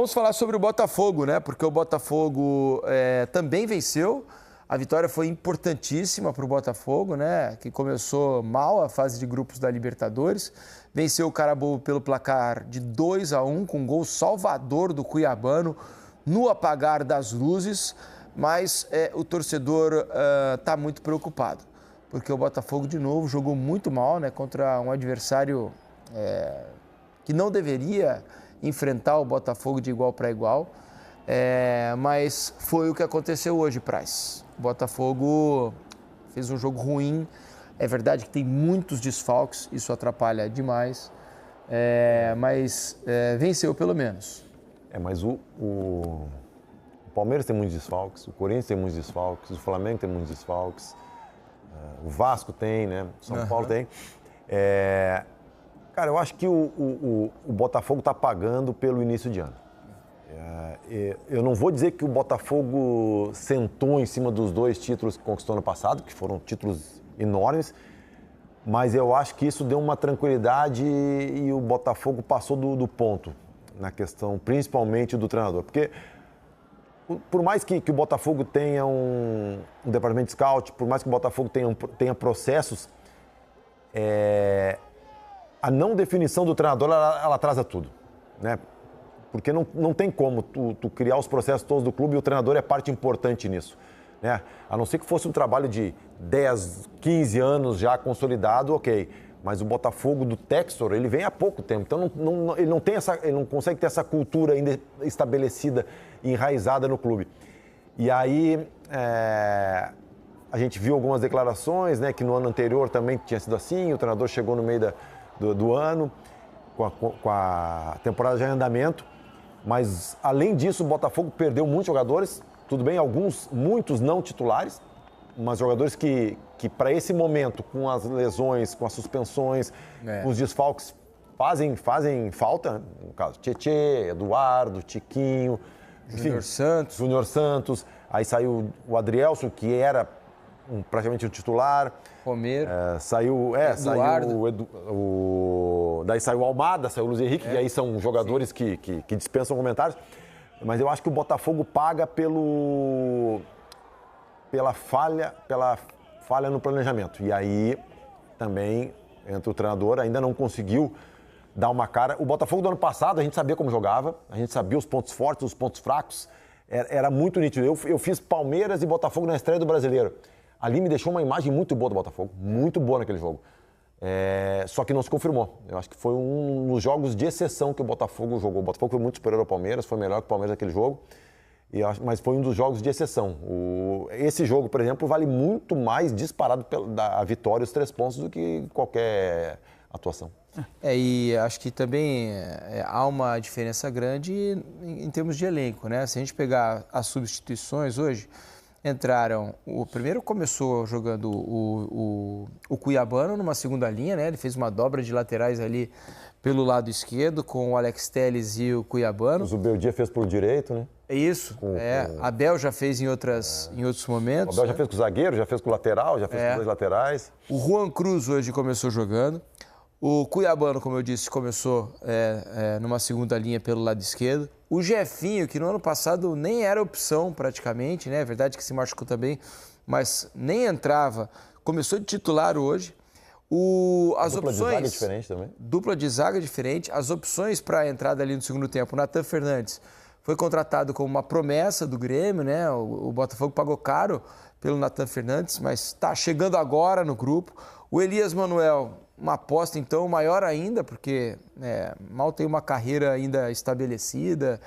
vamos falar sobre o Botafogo, né? Porque o Botafogo também venceu. A vitória foi importantíssima para o Botafogo, né? Que começou mal a fase de grupos da Libertadores. Venceu o Carabobo pelo placar de 2-1, com um gol salvador do cuiabano no apagar das luzes. Mas o torcedor está muito preocupado, porque o Botafogo, de novo, jogou muito mal, né? Contra um adversário que não deveria enfrentar o Botafogo de igual para igual. Mas foi o que aconteceu hoje, Praz. O Botafogo fez um jogo ruim. É verdade que tem muitos desfalques, isso atrapalha demais, mas venceu pelo menos. Mas o Palmeiras tem muitos desfalques, o Corinthians tem muitos desfalques, o Flamengo tem muitos desfalques, o Vasco tem, né? O São Paulo tem. Cara, eu acho que o Botafogo está pagando pelo início de ano. Eu não vou dizer que o Botafogo sentou em cima dos 2 títulos que conquistou no passado, que foram títulos enormes, mas eu acho que isso deu uma tranquilidade e o Botafogo passou do ponto na questão, principalmente do treinador. Porque, por mais que o Botafogo tenha um departamento de scout, por mais que o Botafogo tenha processos, a não definição do treinador, ela atrasa tudo, né? Porque não tem como tu criar os processos todos do clube e o treinador é parte importante nisso, né? A não ser que fosse um trabalho de 10, 15 anos já consolidado, ok. Mas o Botafogo do Textor, ele vem há pouco tempo, então ele não consegue ter essa cultura ainda estabelecida, enraizada no clube. E aí a gente viu algumas declarações, né, que no ano anterior também tinha sido assim, o treinador chegou no meio do ano, com a temporada já em andamento. Mas, além disso, o Botafogo perdeu muitos jogadores, tudo bem, muitos não titulares, mas jogadores que para esse momento, com as lesões, com as suspensões, com os desfalques, fazem falta. No caso, Tietê, Eduardo, Tiquinho, Júnior Santos. Aí saiu o Adrielson, que era praticamente o titular. Romero. Saiu daí saiu o Almada, saiu o Luiz Henrique, e aí são jogadores que dispensam comentários. Mas eu acho que o Botafogo paga pela falha no planejamento. E aí também entra o treinador, ainda não conseguiu dar uma cara. O Botafogo do ano passado, a gente sabia como jogava, a gente sabia os pontos fortes, os pontos fracos. Era muito nítido. Eu fiz Palmeiras e Botafogo na estreia do Brasileiro. Ali me deixou uma imagem muito boa do Botafogo, muito boa naquele jogo. Só que não se confirmou. Eu acho que foi um dos jogos de exceção que o Botafogo jogou. O Botafogo foi muito superior ao Palmeiras, foi melhor que o Palmeiras naquele jogo, mas foi um dos jogos de exceção. Esse jogo, por exemplo, vale muito mais disparado a vitória e os 3 pontos do que qualquer atuação. E acho que também há uma diferença grande em termos de elenco, né? Se a gente pegar as substituições hoje, entraram, o primeiro começou jogando o Cuiabano numa segunda linha, né? Ele fez uma dobra de laterais ali pelo lado esquerdo com o Alex Telles e o Cuiabano. O Zubeldia fez pelo direito, né? Isso, Abel já fez em outros momentos. O Abel já fez com o zagueiro, já fez com o lateral, já fez com 2 laterais. O Juan Cruz hoje começou jogando. O Cuiabano, como eu disse, começou numa segunda linha pelo lado esquerdo. O Jefinho, que no ano passado nem era opção praticamente, né? É verdade que se machucou também, mas nem entrava. Começou de titular hoje. Dupla de zaga diferente também. Dupla de zaga diferente. As opções para a entrada ali no segundo tempo. O Nathan Fernandes foi contratado como uma promessa do Grêmio, né? O Botafogo pagou caro pelo Nathan Fernandes, mas está chegando agora no grupo. O Elias Manuel, uma aposta então maior ainda, porque mal tem uma carreira ainda estabelecida,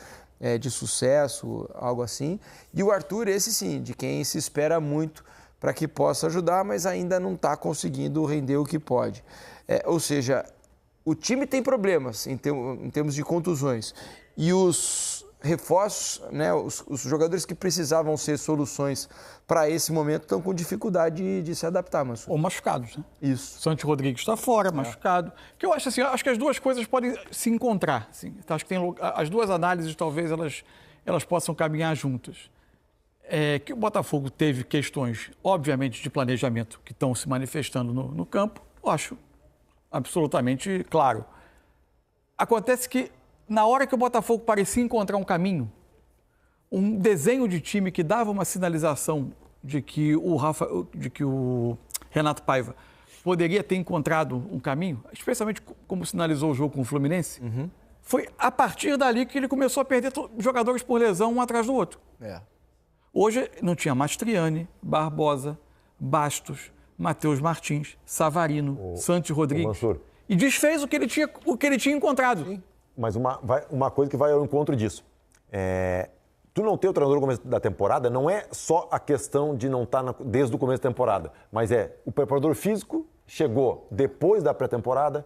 de sucesso, algo assim. E o Arthur, esse sim, de quem se espera muito para que possa ajudar, mas ainda não está conseguindo render o que pode. Ou seja, o time tem problemas em termos de contusões. E os reforços, né, os jogadores que precisavam ser soluções para esse momento estão com dificuldade de se adaptar, mas ou machucados, né? Isso. Santi Rodrigues está fora, machucado. Que eu acho assim, acho que as duas coisas podem se encontrar. Assim. Então, acho que as duas análises talvez elas possam caminhar juntas. Que o Botafogo teve questões, obviamente, de planejamento que estão se manifestando no campo, eu acho absolutamente claro. Acontece que na hora que o Botafogo parecia encontrar um caminho, um desenho de time que dava uma sinalização de que o Renato Paiva poderia ter encontrado um caminho, especialmente como sinalizou o jogo com o Fluminense, foi a partir dali que ele começou a perder jogadores por lesão um atrás do outro. Hoje não tinha Mastriani, Barbosa, Bastos, Matheus Martins, Savarino, Santos Rodrigues. E desfez o que ele tinha encontrado. Sim. Mas uma coisa que vai ao encontro disso. Tu não ter o treinador no começo da temporada não é só a questão de não estar desde o começo da temporada, mas o preparador físico chegou depois da pré-temporada,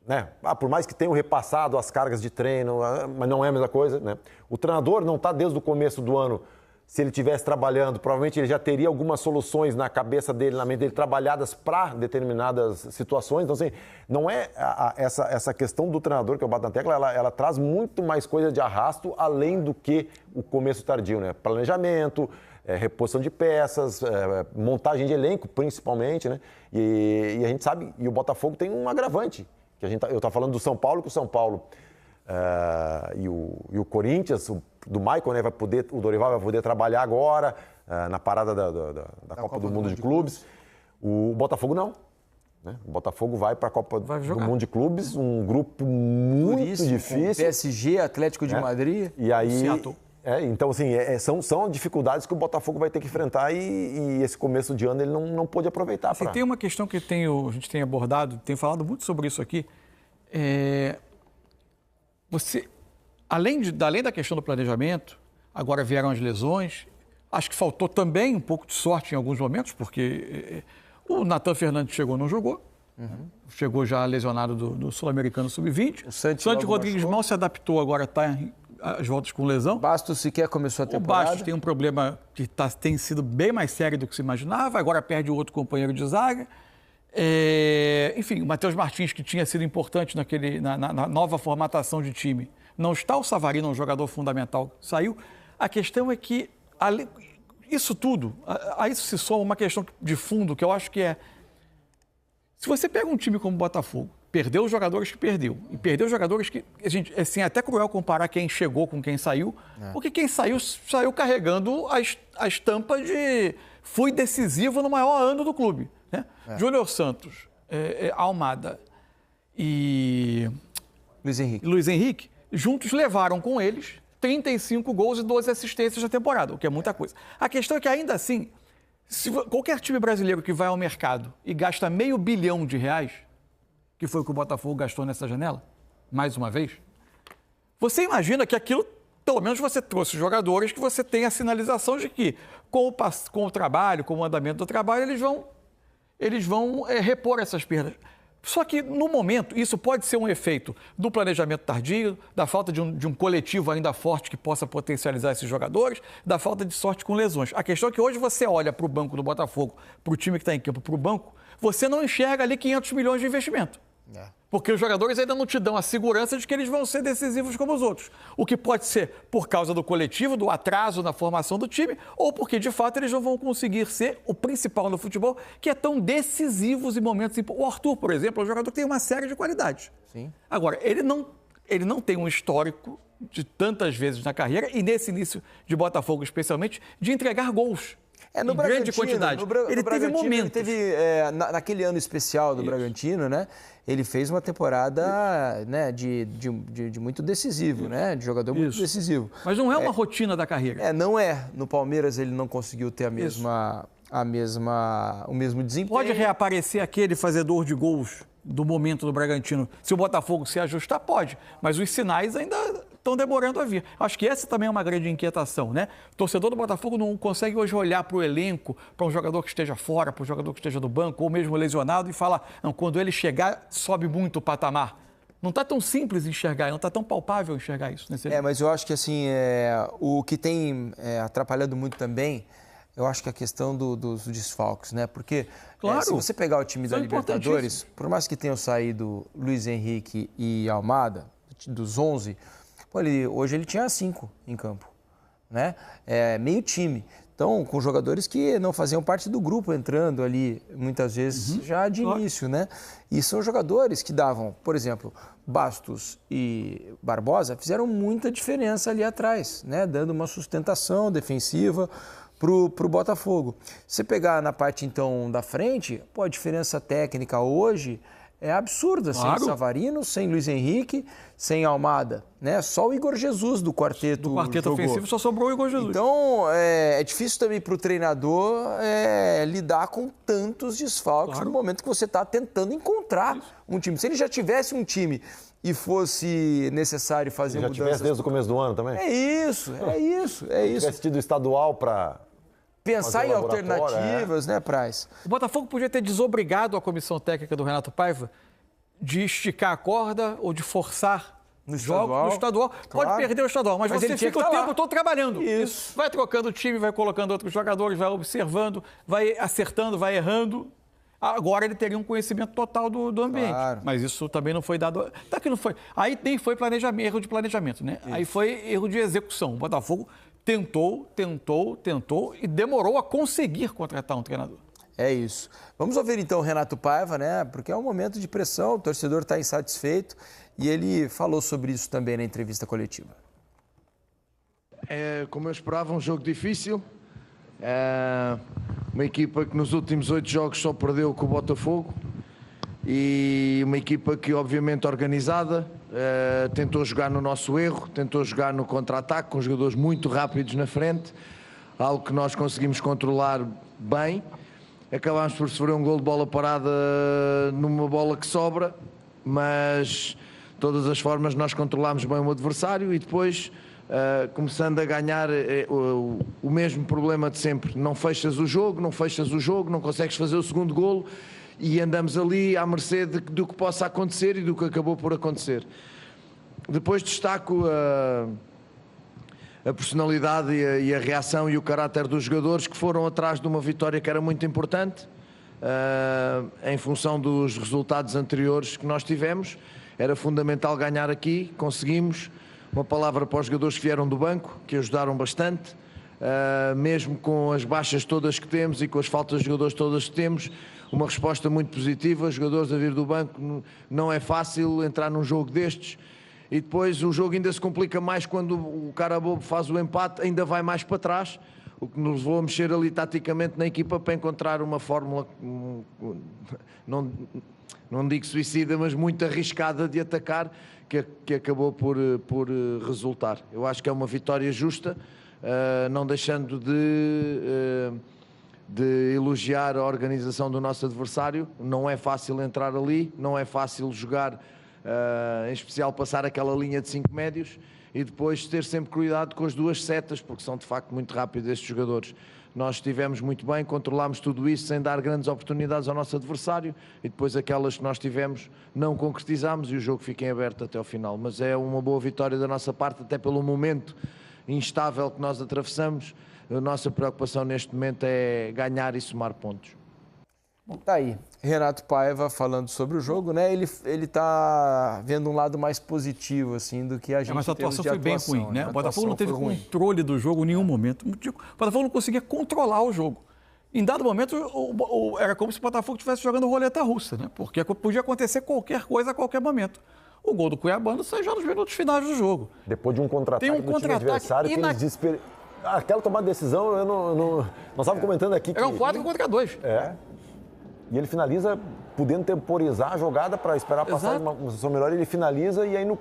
né? Por mais que tenham repassado as cargas de treino, mas não é a mesma coisa, né? O treinador não está desde o começo do ano. Se ele estivesse trabalhando, provavelmente ele já teria algumas soluções na cabeça dele, na mente dele, trabalhadas para determinadas situações. Então, assim, não é essa questão do treinador que eu bato na tecla, ela traz muito mais coisa de arrasto, além do que o começo tardio, né? Planejamento, reposição de peças, montagem de elenco, principalmente, né? E a gente sabe, e o Botafogo tem um agravante, que eu estava falando do São Paulo, que o São Paulo e o Corinthians, do Maicon, né, o Dorival vai poder trabalhar agora na parada da Copa do Mundo de Clubes. O Botafogo não. Né? O Botafogo vai para a Copa do Mundo de Clubes, um grupo muito difícil. PSG, Atlético de Madrid. E aí, então, assim, são dificuldades que o Botafogo vai ter que enfrentar e esse começo de ano ele não pôde aproveitar. Assim, tem uma questão que a gente tem abordado, tem falado muito sobre isso aqui. Além da questão do planejamento, agora vieram as lesões. Acho que faltou também um pouco de sorte em alguns momentos, porque o Nathan Fernandes chegou e não jogou. Chegou já lesionado do Sul-Americano Sub-20. O Santos Rodrigues mal se adaptou, agora está às voltas com lesão. Bastos sequer começou a temporada. O Bastos tem um problema que tem sido bem mais sério do que se imaginava. Agora perde o outro companheiro de zaga. Enfim, o Matheus Martins, que tinha sido importante na nova formatação de time, não está. O Savarino, um jogador fundamental, saiu. A questão é que isso tudo, a isso se soma uma questão de fundo, que eu acho que se você pega um time como o Botafogo, perdeu os jogadores que perdeu, e perdeu os jogadores que, assim, é até cruel comparar quem chegou com quem saiu, porque quem saiu carregando a estampa de fui decisivo no maior ano do clube. Né? Júnior Santos, Almada e Luiz Henrique, juntos levaram com eles 35 gols e 12 assistências na temporada, o que é muita coisa. A questão é que, ainda assim, se qualquer time brasileiro que vai ao mercado e gasta R$500 milhão, que foi o que o Botafogo gastou nessa janela, mais uma vez, você imagina que aquilo, pelo menos você trouxe jogadores que você tem a sinalização de que, com o trabalho, com o andamento do trabalho, eles vão repor essas perdas. Só que, no momento, isso pode ser um efeito do planejamento tardio, da falta de um coletivo ainda forte que possa potencializar esses jogadores, da falta de sorte com lesões. A questão é que hoje você olha para o banco do Botafogo, para o time que está em campo, para o banco, você não enxerga ali 500 milhões de investimento. Porque os jogadores ainda não te dão a segurança de que eles vão ser decisivos como os outros. O que pode ser por causa do coletivo, do atraso na formação do time, ou porque, de fato, eles não vão conseguir ser o principal no futebol, que é tão decisivos em momentos importantes. O Arthur, por exemplo, é um jogador que tem uma série de qualidades. Sim. Agora, ele não tem um histórico de tantas vezes na carreira, e nesse início de Botafogo especialmente, de entregar gols. No em grande quantidade. Ele teve momentos. Naquele ano especial do Bragantino, né? Ele fez uma temporada, né, de muito decisivo, né? De jogador muito decisivo. Mas não é uma rotina da carreira. Não é. No Palmeiras ele não conseguiu ter o mesmo desempenho. Pode reaparecer aquele fazedor de gols do momento do Bragantino. Se o Botafogo se ajustar, pode. Mas os sinais ainda estão demorando a vir. Acho que essa também é uma grande inquietação, né? O torcedor do Botafogo não consegue hoje olhar para o elenco, para um jogador que esteja fora, para um jogador que esteja no banco, ou mesmo lesionado, e falar, não, quando ele chegar, sobe muito o patamar. Não está tão simples enxergar, não está tão palpável enxergar isso. Mas eu acho que, assim, o que tem atrapalhado muito também, eu acho que a questão dos desfalques, né? Porque se você pegar o time da Libertadores, por mais que tenham saído Luiz Henrique e Almada, dos 11, hoje ele tinha 5 em campo. né? Meio time. Então, com jogadores que não faziam parte do grupo entrando ali, muitas vezes já de início, né? E são jogadores que davam, por exemplo, Bastos e Barbosa fizeram muita diferença ali atrás, né? Dando uma sustentação defensiva para o Botafogo. Se você pegar na parte, então, da frente, a diferença técnica hoje é absurda. Claro. Sem Savarino, sem Luiz Henrique, sem Almada, né? Só o Igor Jesus do quarteto jogou. Ofensivo só sobrou o Igor Jesus. Então, é difícil também para o treinador lidar com tantos desfalques no momento que você está tentando encontrar um time. Se ele já tivesse um time e fosse necessário fazer mudanças... Já tivesse desde o começo do ano também? É isso. Tivesse tido estadual para... Pensar em alternativas, né, Praz? O Botafogo podia ter desobrigado a comissão técnica do Renato Paiva de esticar a corda ou de forçar jogos no estadual. Claro. Pode perder o estadual, mas você fica o tempo todo trabalhando. Isso. Vai trocando o time, vai colocando outros jogadores, vai observando, vai acertando, vai errando. Agora ele teria um conhecimento total do ambiente. Claro. Mas isso também não foi dado... Tá que não foi. Aí nem foi erro de planejamento, né? Isso. Aí foi erro de execução. O Botafogo tentou e demorou a conseguir contratar um treinador. É isso. Vamos ouvir então o Renato Paiva, né? Porque é um momento de pressão, o torcedor está insatisfeito e ele falou sobre isso também na entrevista coletiva. Como eu esperava, um jogo difícil. Uma equipa que nos últimos 8 jogos só perdeu com o Botafogo e uma equipa que obviamente organizada, tentou jogar no nosso erro, tentou jogar no contra-ataque com jogadores muito rápidos na frente, algo que nós conseguimos controlar bem. Acabámos por sofrer um gol de bola parada numa bola que sobra, mas de todas as formas nós controlámos bem o adversário e depois começando a ganhar o mesmo problema de sempre. Não fechas o jogo, não consegues fazer o segundo golo e andamos ali à mercê do que possa acontecer e do que acabou por acontecer. Depois destaco a personalidade e a reação e o caráter dos jogadores que foram atrás de uma vitória que era muito importante em função dos resultados anteriores que nós tivemos. Era fundamental ganhar aqui, conseguimos. Uma palavra para os jogadores que vieram do banco, que ajudaram bastante, mesmo com as baixas todas que temos e com as faltas de jogadores todas que temos, uma resposta muito positiva. Os jogadores a vir do banco, não é fácil entrar num jogo destes. E depois o jogo ainda se complica mais quando o Carabobo faz o empate, ainda vai mais para trás, o que nos levou a mexer ali taticamente na equipa para encontrar uma fórmula, não digo suicida, mas muito arriscada de atacar, que acabou por resultar. Eu acho que é uma vitória justa, não deixando de elogiar a organização do nosso adversário. Não é fácil entrar ali, não é fácil jogar, em especial passar aquela linha de 5 médios e depois ter sempre cuidado com as duas setas, porque são de facto muito rápidos estes jogadores. Nós estivemos muito bem, controlámos tudo isso sem dar grandes oportunidades ao nosso adversário e depois aquelas que nós tivemos não concretizámos e o jogo fica em aberto até ao final. Mas é uma boa vitória da nossa parte, até pelo momento instável que nós atravessamos. A nossa preocupação neste momento é ganhar e somar pontos. Tá aí, Renato Paiva falando sobre o jogo, né? Ele tá vendo um lado mais positivo, assim, do que a gente. Mas a atuação foi bem ruim, né? O Botafogo não teve controle do jogo em nenhum momento. O Botafogo não conseguia controlar o jogo. Em dado momento, era como se o Botafogo estivesse jogando roleta russa, né? Porque podia acontecer qualquer coisa a qualquer momento. O gol do Cuiabano sai já nos minutos finais do jogo. Depois de um contra-ataque do time adversário, que eles desesperam. Aquela tomada de decisão, nós estávamos comentando aqui que... Eram 4 contra 2. E ele finaliza podendo temporizar a jogada para esperar passar uma situação melhor, ele finaliza e aí no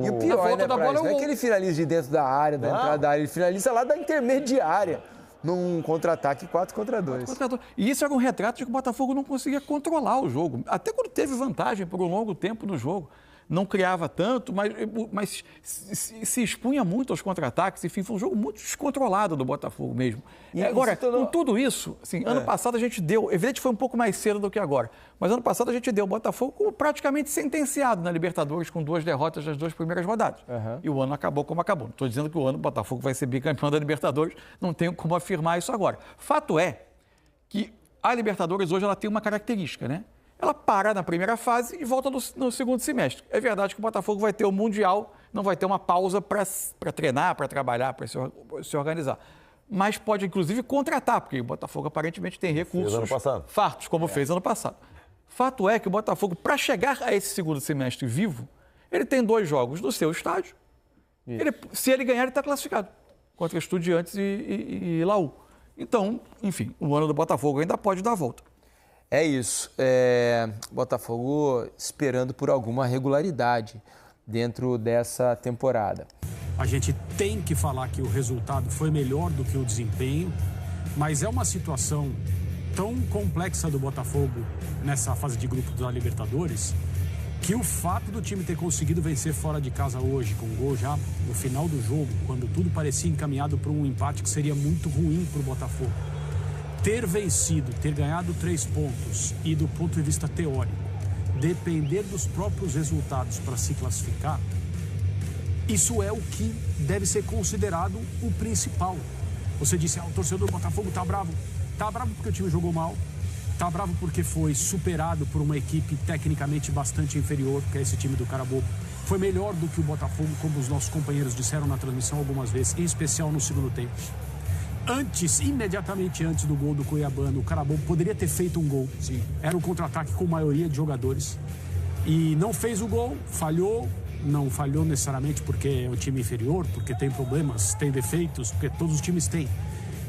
E o pior, né, Braz, não é que ele finaliza de dentro da área, da entrada da área, ele finaliza lá da intermediária, num contra-ataque 4 contra 2. E isso era um retrato de que o Botafogo não conseguia controlar o jogo. Até quando teve vantagem por um longo tempo no jogo. Não criava tanto, mas se expunha muito aos contra-ataques. Enfim, foi um jogo muito descontrolado do Botafogo mesmo. E agora, com tudo isso, assim, ano passado a gente deu... Evidente foi um pouco mais cedo do que agora, mas ano passado a gente deu o Botafogo como praticamente sentenciado na Libertadores, com 2 derrotas nas 2 primeiras rodadas. E o ano acabou como acabou. Não estou dizendo que o ano o Botafogo vai ser bicampeão da Libertadores, não tenho como afirmar isso agora. Fato é que a Libertadores hoje ela tem uma característica, né? Ela para na primeira fase e volta no segundo semestre. É verdade que o Botafogo vai ter o Mundial não vai ter uma pausa para treinar, para trabalhar, para se organizar. Mas pode, inclusive, contratar, porque o Botafogo aparentemente tem recursos fartos, como fez ano passado. Fato é que o Botafogo, para chegar a esse segundo semestre vivo, ele tem 2 jogos no seu estádio. Se ele ganhar, ele está classificado contra Estudiantes e Laú. Então, enfim, o ano do Botafogo ainda pode dar a volta. É isso. Botafogo esperando por alguma regularidade dentro dessa temporada. A gente tem que falar que o resultado foi melhor do que o desempenho, mas é uma situação tão complexa do Botafogo nessa fase de grupos da Libertadores, que o fato do time ter conseguido vencer fora de casa hoje, com um gol já no final do jogo, quando tudo parecia encaminhado para um empate que seria muito ruim para o Botafogo, ter vencido, ter ganhado 3 pontos e, do ponto de vista teórico, depender dos próprios resultados para se classificar, isso é o que deve ser considerado o principal. Você disse, o torcedor do Botafogo está bravo. Está bravo porque o time jogou mal. Está bravo porque foi superado por uma equipe tecnicamente bastante inferior, que é esse time do Carabobo. Foi melhor do que o Botafogo, como os nossos companheiros disseram na transmissão algumas vezes, em especial no segundo tempo. Imediatamente antes do gol do Cuiabano, o Carabobo poderia ter feito um gol. Sim. Era um contra-ataque com maioria de jogadores. E não fez o gol, falhou. Não falhou necessariamente porque é um time inferior, porque tem problemas, tem defeitos, porque todos os times têm.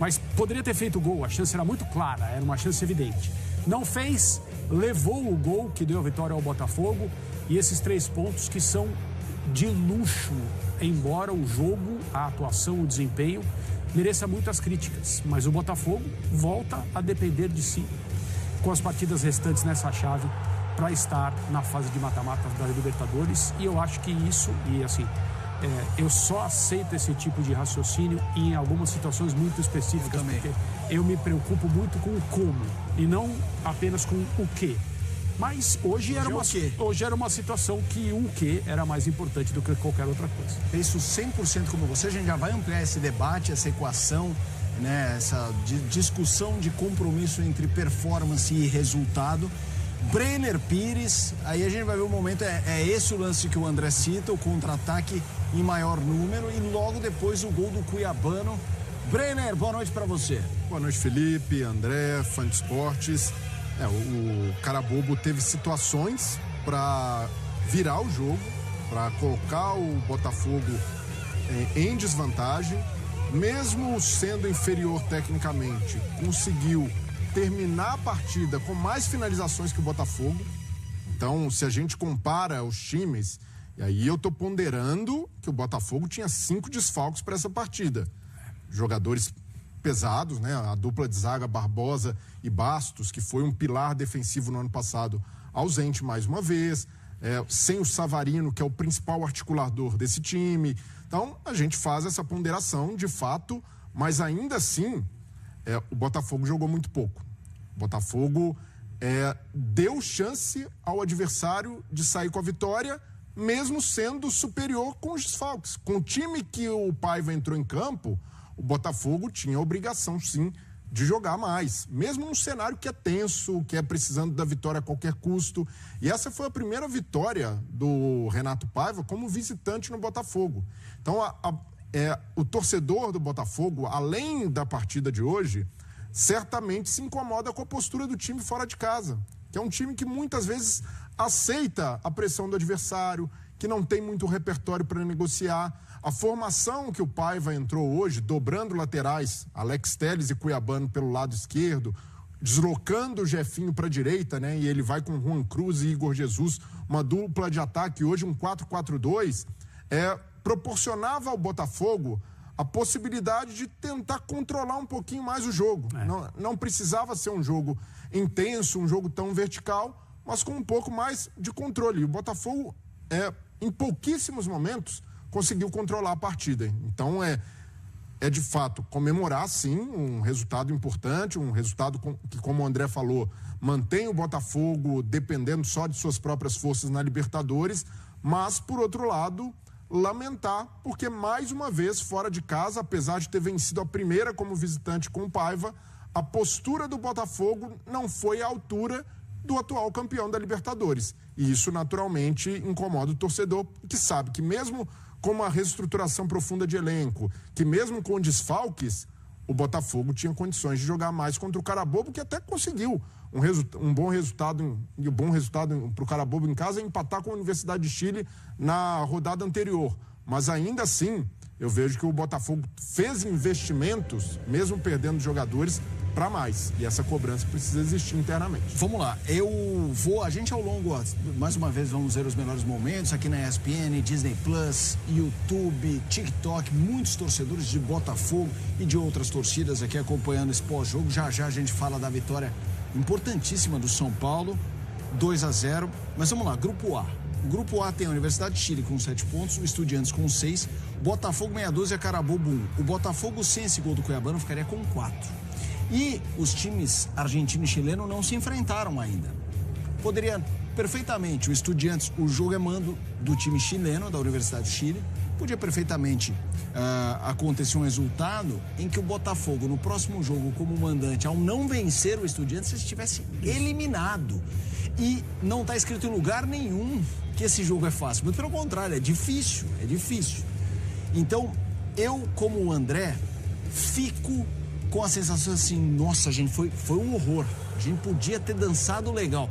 Mas poderia ter feito o gol, a chance era muito clara, era uma chance evidente. Não fez, levou o gol que deu a vitória ao Botafogo e esses 3 pontos que são de luxo, embora o jogo, a atuação, o desempenho mereça muitas críticas. Mas o Botafogo volta a depender de si com as partidas restantes nessa chave para estar na fase de mata-mata da Libertadores, e eu acho que isso, e assim, eu só aceito esse tipo de raciocínio em algumas situações muito específicas, porque eu me preocupo muito com o como e não apenas com o quê. Mas hoje era uma situação que o quê era mais importante do que qualquer outra coisa. Isso 100% como você, a gente já vai ampliar esse debate, essa equação, né, essa discussão de compromisso entre performance e resultado. Brenner Pires, aí a gente vai ver o momento, é esse o lance que o André cita, o contra-ataque em maior número e logo depois o gol do Cuiabano. Brenner, boa noite para você. Boa noite, Felipe, André, fã de esportes. O Carabobo teve situações para virar o jogo, para colocar o Botafogo em desvantagem, mesmo sendo inferior tecnicamente, conseguiu terminar a partida com mais finalizações que o Botafogo. Então, se a gente compara os times, e aí eu tô ponderando que o Botafogo tinha 5 desfalques para essa partida. Jogadores pesados, né? A dupla de zaga Barbosa e Bastos, que foi um pilar defensivo no ano passado, ausente mais uma vez, sem o Savarino, que é o principal articulador desse time. Então, a gente faz essa ponderação, de fato, mas ainda assim, o Botafogo jogou muito pouco. O Botafogo deu chance ao adversário de sair com a vitória, mesmo sendo superior com os desfalques. Com o time que o Paiva entrou em campo, o Botafogo tinha a obrigação, sim, de jogar mais. Mesmo num cenário que é tenso, que é precisando da vitória a qualquer custo. E essa foi a primeira vitória do Renato Paiva como visitante no Botafogo. Então, o torcedor do Botafogo, além da partida de hoje, certamente se incomoda com a postura do time fora de casa, que é um time que muitas vezes aceita a pressão do adversário, que não tem muito repertório para negociar. A formação que o Paiva entrou hoje, dobrando laterais, Alex Telles e Cuiabano pelo lado esquerdo, deslocando o Jefinho para a direita, né? E ele vai com Juan Cruz e Igor Jesus, uma dupla de ataque, hoje um 4-4-2, proporcionava ao Botafogo a possibilidade de tentar controlar um pouquinho mais o jogo. Não precisava ser um jogo intenso, um jogo tão vertical, mas com um pouco mais de controle. E o Botafogo, em pouquíssimos momentos, conseguiu controlar a partida. Então, é de fato comemorar, sim, um resultado importante, um resultado que, como o André falou, mantém o Botafogo dependendo só de suas próprias forças na Libertadores, mas, por outro lado, lamentar, porque mais uma vez, fora de casa, apesar de ter vencido a primeira como visitante com o Paiva, a postura do Botafogo não foi à altura do atual campeão da Libertadores. E isso, naturalmente, incomoda o torcedor, que sabe que mesmo como a reestruturação profunda de elenco, que mesmo com desfalques, o Botafogo tinha condições de jogar mais contra o Carabobo, que até conseguiu um bom resultado, e o bom resultado para o Carabobo em casa é empatar com a Universidade de Chile na rodada anterior. Mas ainda assim, eu vejo que o Botafogo fez investimentos, mesmo perdendo jogadores, para mais. E essa cobrança precisa existir internamente. Vamos lá, a gente ao longo, mais uma vez, vamos ver os melhores momentos aqui na ESPN, Disney Plus, YouTube, TikTok, muitos torcedores de Botafogo e de outras torcidas aqui acompanhando esse pós-jogo. Já a gente fala da vitória importantíssima do São Paulo, 2-0. Mas vamos lá, Grupo A. O Grupo A tem a Universidade de Chile com 7 pontos, o Estudiantes com 6, Botafogo meia dúzia, Carabobo 1. O Botafogo sem esse gol do Cuiabano ficaria com 4. E os times argentino e chileno não se enfrentaram ainda. Poderia perfeitamente, o Estudiantes, o jogo é mando do time chileno, da Universidade de Chile, podia perfeitamente acontecer um resultado em que o Botafogo, no próximo jogo, como mandante, ao não vencer o Estudiantes, estivesse eliminado. E não está escrito em lugar nenhum que esse jogo é fácil. Muito pelo contrário, é difícil, é difícil. Então, eu, como o André, fico com a sensação assim, nossa, gente, foi um horror. A gente podia ter dançado legal.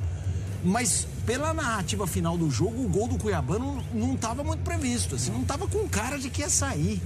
Mas pela narrativa final do jogo, o gol do Cuiabano não estava muito previsto. Assim, não estava com cara de que ia sair.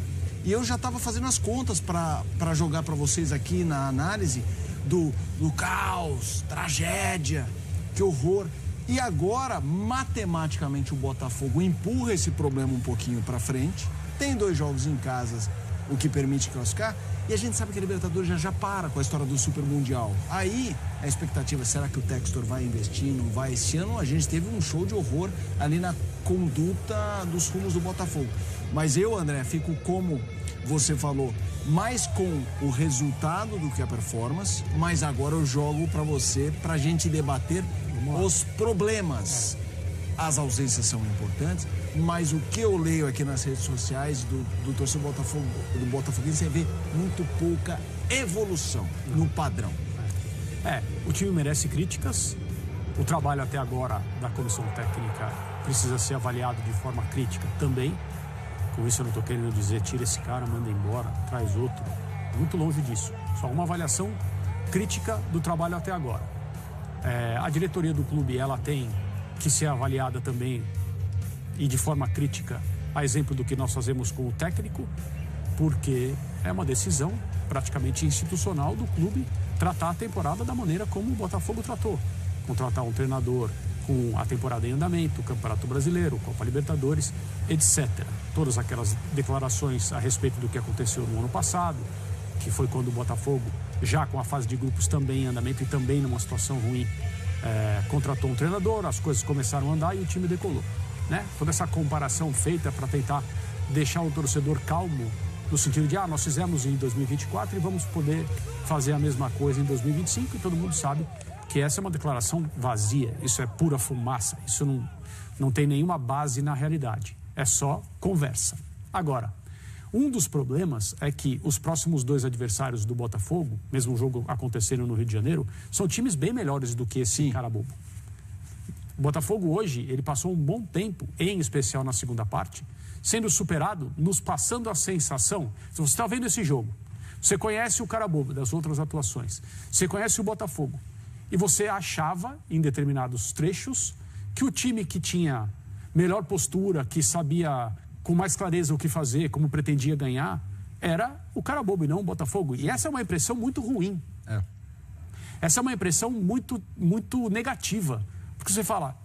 E eu já estava fazendo as contas para jogar para vocês aqui na análise do caos, tragédia, que horror. E agora, matematicamente, o Botafogo empurra esse problema um pouquinho para frente. Tem 2 jogos em casa, o que permite classificar. E a gente sabe que a Libertadores já para com a história do Super Mundial. Aí, a expectativa, será que o Textor vai investir, não vai? Esse ano a gente teve um show de horror ali na conduta dos rumos do Botafogo. Mas eu, André, fico como você falou, mais com o resultado do que a performance, mas agora eu jogo para você, pra gente debater os problemas. As ausências são importantes, mas o que eu leio aqui nas redes sociais do torcedor do Botafoguense é ver muito pouca evolução no padrão. O time merece críticas. O trabalho até agora da comissão técnica precisa ser avaliado de forma crítica também. Com isso eu não estou querendo dizer tira esse cara, manda embora, traz outro. Muito longe disso. Só uma avaliação crítica do trabalho até agora. A diretoria do clube, ela tem que ser avaliada também e de forma crítica, a exemplo do que nós fazemos com o técnico, porque é uma decisão praticamente institucional do clube tratar a temporada da maneira como o Botafogo tratou. Contratar um treinador com a temporada em andamento, o Campeonato Brasileiro, Copa Libertadores, etc. Todas aquelas declarações a respeito do que aconteceu no ano passado, que foi quando o Botafogo, já com a fase de grupos também em andamento e também numa situação ruim, contratou um treinador, as coisas começaram a andar e o time decolou, né? Toda essa comparação feita para tentar deixar o torcedor calmo, no sentido de, nós fizemos em 2024 e vamos poder fazer a mesma coisa em 2025, e todo mundo sabe que essa é uma declaração vazia, isso é pura fumaça, isso não tem nenhuma base na realidade, é só conversa. Agora, um dos problemas é que os próximos 2 adversários do Botafogo, mesmo o jogo acontecendo no Rio de Janeiro, são times bem melhores do que esse Carabobo. O Botafogo hoje, ele passou um bom tempo, em especial na segunda parte, sendo superado, nos passando a sensação, se você está vendo esse jogo, você conhece o Carabobo das outras atuações, você conhece o Botafogo, e você achava, em determinados trechos, que o time que tinha melhor postura, que sabia com mais clareza o que fazer, como pretendia ganhar, era o Carabobo e não o Botafogo. E essa é uma impressão muito ruim. Essa é uma impressão muito, muito negativa. Porque você fala,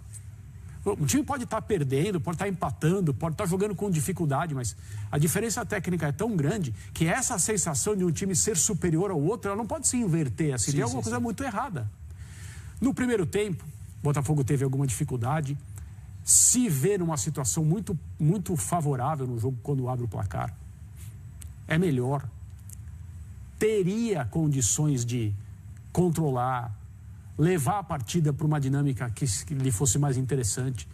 o time pode estar perdendo, pode estar empatando, pode estar jogando com dificuldade, mas a diferença técnica é tão grande que essa sensação de um time ser superior ao outro, ela não pode se inverter. Assim, tem alguma coisa muito errada. No primeiro tempo, o Botafogo teve alguma dificuldade, se vê numa situação muito, muito favorável no jogo quando abre o placar. É melhor. Teria condições de controlar, levar a partida para uma dinâmica que lhe fosse mais interessante.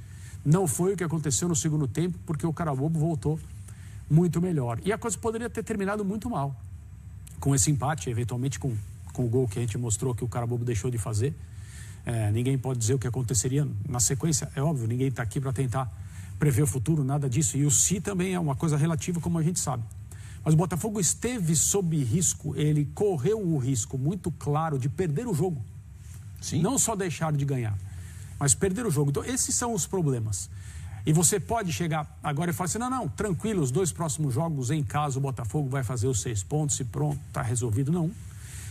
Não foi o que aconteceu no segundo tempo, porque o Carabobo voltou muito melhor. E a coisa poderia ter terminado muito mal. Com esse empate, eventualmente com o gol que a gente mostrou que o Carabobo deixou de fazer. Ninguém pode dizer o que aconteceria na sequência, é óbvio, ninguém está aqui para tentar prever o futuro, nada disso. E o se também é uma coisa relativa, como a gente sabe. Mas o Botafogo esteve sob risco, ele correu o risco muito claro de perder o jogo. Sim. Não só deixar de ganhar, mas perder o jogo. Então, esses são os problemas. E você pode chegar agora e falar assim, não, tranquilo, os 2 próximos jogos em casa o Botafogo vai fazer os 6 pontos e pronto, está resolvido. Não.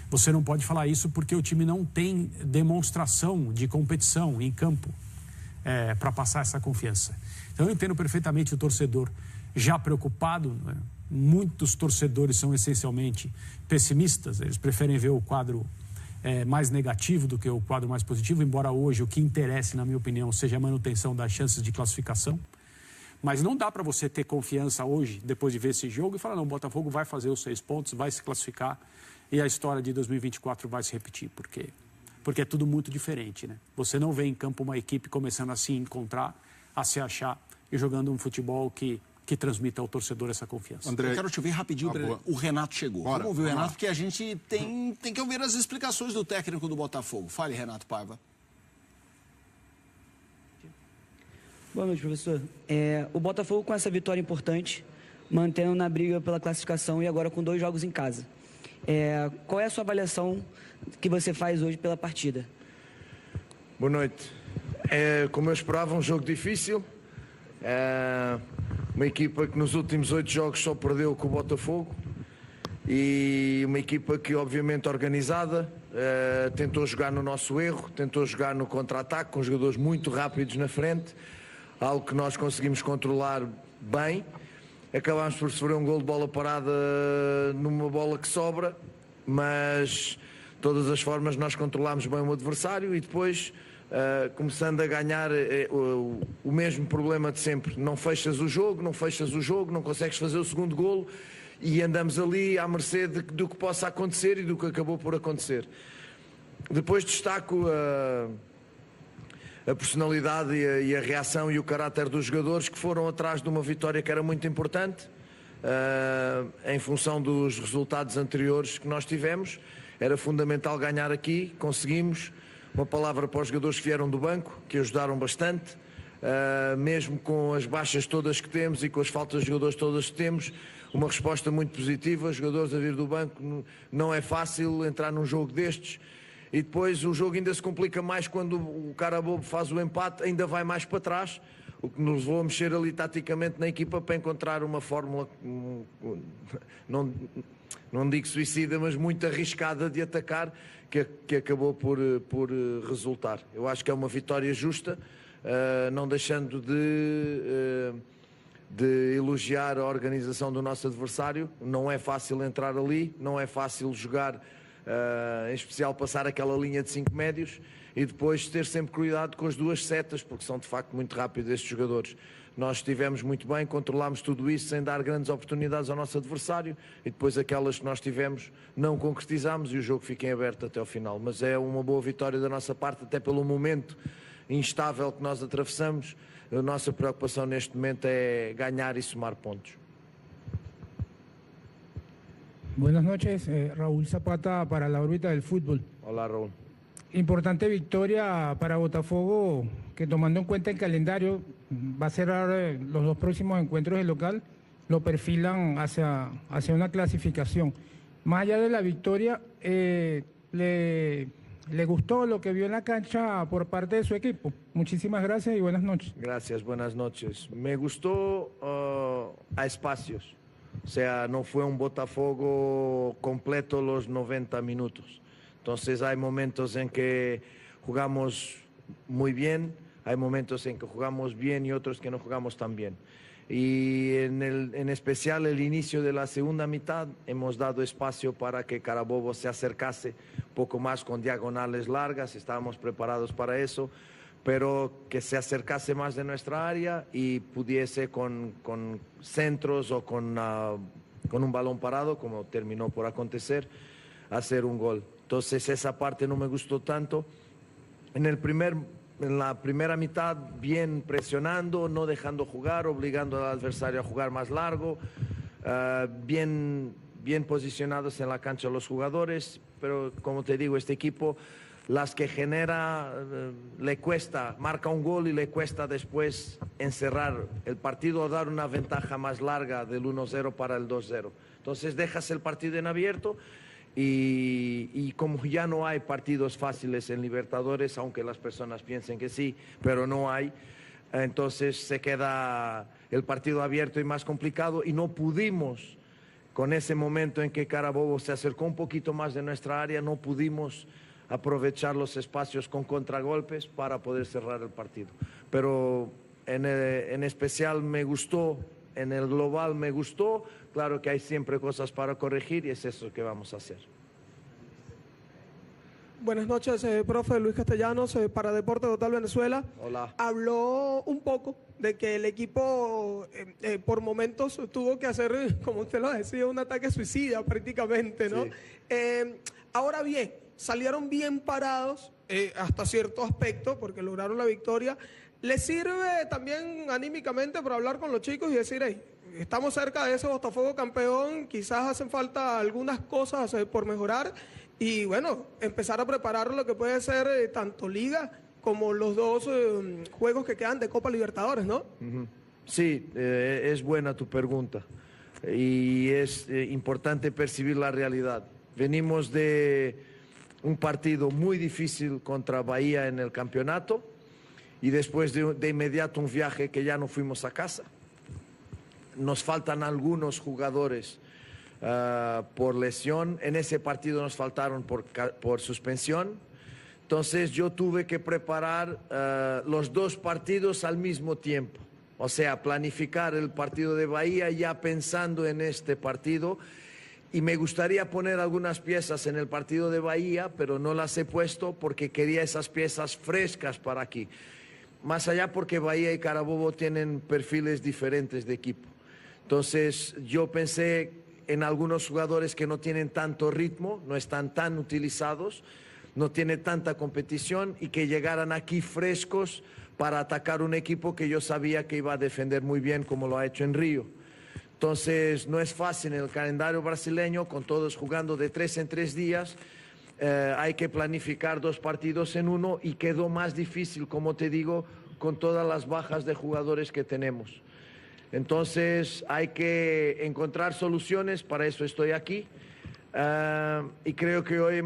Você não pode falar isso porque o time não tem demonstração de competição em campo para passar essa confiança. Então, eu entendo perfeitamente o torcedor já preocupado, né? Muitos torcedores são essencialmente pessimistas, eles preferem ver o quadro mais negativo do que o quadro mais positivo, embora hoje o que interesse, na minha opinião, seja a manutenção das chances de classificação. Mas não dá para você ter confiança hoje, depois de ver esse jogo, e falar, não, o Botafogo vai fazer os 6 pontos, vai se classificar e a história de 2024 vai se repetir, porque é tudo muito diferente, né? Você não vê em campo uma equipe começando a se encontrar, a se achar e jogando um futebol que transmita ao torcedor essa confiança. André, eu quero te ouvir rapidinho. O Renato chegou. Vamos ouvir o Renato, porque a gente tem que ouvir as explicações do técnico do Botafogo. Fale, Renato Paiva. Boa noite, professor. O Botafogo com essa vitória importante, mantendo na briga pela classificação e agora com 2 jogos em casa. Qual é a sua avaliação que você faz hoje pela partida? Boa noite. Como eu esperava, um jogo difícil. Uma equipa que nos últimos 8 jogos só perdeu com o Botafogo e uma equipa que obviamente organizada, tentou jogar no nosso erro, tentou jogar no contra-ataque com jogadores muito rápidos na frente, algo que nós conseguimos controlar bem. Acabámos por sofrer um gol de bola parada numa bola que sobra, mas de todas as formas nós controlámos bem o adversário e depois começando a ganhar o mesmo problema de sempre. Não fechas o jogo, não consegues fazer o segundo golo e andamos ali à mercê do que possa acontecer e do que acabou por acontecer. Depois destaco a personalidade e a reação e o caráter dos jogadores que foram atrás de uma vitória que era muito importante em função dos resultados anteriores que nós tivemos. Era fundamental ganhar aqui, conseguimos. Uma palavra para os jogadores que vieram do banco, que ajudaram bastante, mesmo com as baixas todas que temos e com as faltas de jogadores todas que temos, uma resposta muito positiva. Os jogadores a vir do banco, não é fácil entrar num jogo destes. E depois o jogo ainda se complica mais quando o Carabobo faz o empate, ainda vai mais para trás, o que nos levou a mexer ali taticamente na equipa para encontrar uma fórmula, não digo suicida, mas muito arriscada de atacar, que acabou por resultar. Eu acho que é uma vitória justa, não deixando de elogiar a organização do nosso adversário. Não é fácil entrar ali, não é fácil jogar, em especial passar aquela linha de 5 médios e depois ter sempre cuidado com as 2 setas, porque são de facto muito rápidos estes jogadores. Nós estivemos muito bem, controlámos tudo isso sem dar grandes oportunidades ao nosso adversário e depois aquelas que nós tivemos não concretizámos e o jogo fica em aberto até ao final. Mas é uma boa vitória da nossa parte, até pelo momento instável que nós atravessamos. A nossa preocupação neste momento é ganhar e somar pontos. Buenas noches, Raúl Zapata para la órbita del fútbol. Hola, Raúl. Importante victoria para Botafogo, que tomando en cuenta el calendario, va a ser ahora los 2 próximos encuentros del local, lo perfilan hacia una clasificación. Más allá de la victoria, ¿le gustó lo que vio en la cancha por parte de su equipo? Muchísimas gracias y buenas noches. Gracias, buenas noches. Me gustó a espacios, o sea, no fue un Botafogo completo los 90 minutos. Entonces hay momentos en que jugamos muy bien, hay momentos en que jugamos bien y otros que no jugamos tan bien. Y en especial el inicio de la segunda mitad hemos dado espacio para que Carabobo se acercase un poco más con diagonales largas, estábamos preparados para eso, pero que se acercase más de nuestra área y pudiese con centros o con un balón parado, como terminó por acontecer, hacer un gol. Entonces esa parte no me gustó tanto. En la primera mitad bien presionando, no dejando jugar, obligando al adversario a jugar más largo, bien posicionados en la cancha los jugadores, pero como te digo, este equipo las que genera, le cuesta, marca un gol y le cuesta después encerrar el partido o dar una ventaja más larga del 1-0 para el 2-0. Entonces dejas el partido en abierto y como ya no hay partidos fáciles en Libertadores, aunque las personas piensen que sí, pero no hay, entonces se queda el partido abierto y más complicado y no pudimos, con ese momento en que Carabobo se acercó un poquito más de nuestra área, no pudimos aprovechar los espacios con contragolpes para poder cerrar el partido. Pero en especial me gustó, en el global me gustó, claro que hay siempre cosas para corregir y es eso que vamos a hacer. Buenas noches, profe Luis Castellanos, para Deporte Total Venezuela. Hola. Habló un poco de que el equipo por momentos tuvo que hacer, como usted lo decía, un ataque suicida prácticamente, ¿no? Sí. Ahora bien, salieron bien parados hasta cierto aspecto porque lograron la victoria. ¿Les sirve también anímicamente para hablar con los chicos y decir, hey, estamos cerca de ese Botafogo campeón, quizás hacen falta algunas cosas por mejorar y bueno, empezar a preparar lo que puede ser tanto Liga como los dos juegos que quedan de Copa Libertadores, ¿no? Sí, es buena tu pregunta y es importante percibir la realidad. Venimos de un partido muy difícil contra Bahía en el campeonato y después de inmediato un viaje que ya no fuimos a casa. Nos faltan algunos jugadores por lesión, en ese partido nos faltaron por suspensión, entonces yo tuve que preparar los dos partidos al mismo tiempo, o sea, planificar el partido de Bahía ya pensando en este partido. Y me gustaría poner algunas piezas en el partido de Bahía, pero no las he puesto porque quería esas piezas frescas para aquí. Más allá porque Bahía y Carabobo tienen perfiles diferentes de equipo. Entonces yo pensé en algunos jugadores que no tienen tanto ritmo, no están tan utilizados, no tienen tanta competición y que llegaran aquí frescos para atacar un equipo que yo sabía que iba a defender muy bien como lo ha hecho en Río. Entonces no es fácil en el calendario brasileño, con todos jugando de 3 en 3 días, hay que planificar 2 partidos en uno y quedó más difícil, como te digo, con todas las bajas de jugadores que tenemos. Entonces hay que encontrar soluciones, para eso estoy aquí y creo que hoy